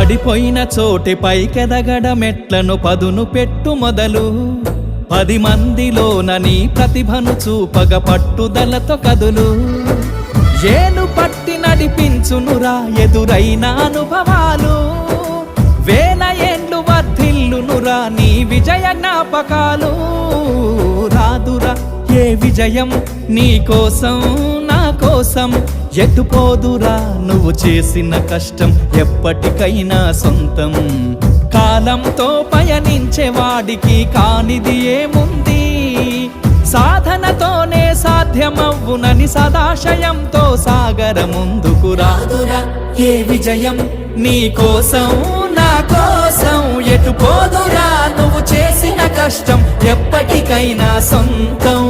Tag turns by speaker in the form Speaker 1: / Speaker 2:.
Speaker 1: పడిపోయిన చోటి పైకెదగడ మెట్లను పదును పెట్టు మొదలు 10 మందిలోన నీ ప్రతిభను చూపగ పట్టుదలతో కదులు ఏలు పట్టి నడిపించునురా ఎదురైన అనుభవాలు వేల ఏండ్లు వర్ధిల్లునురా నీ విజయ జ్ఞాపకాలు రాదురా ఏ విజయం నీ కోసం నా కోసం ఎటుపోదురా నువ్వు చేసిన కష్టం ఎప్పటికైనా సొంతం కాలంతో పయనించే వాడికి కానిది ఏముంది సాధనతోనే సాధ్యమవ్వునని సదాశయంతో సాగర ముందుకు రాదురా ఏ విజయం నీ కోసం నా కోసం ఎటుపోదురా నువ్వు చేసిన కష్టం ఎప్పటికైనా సొంతం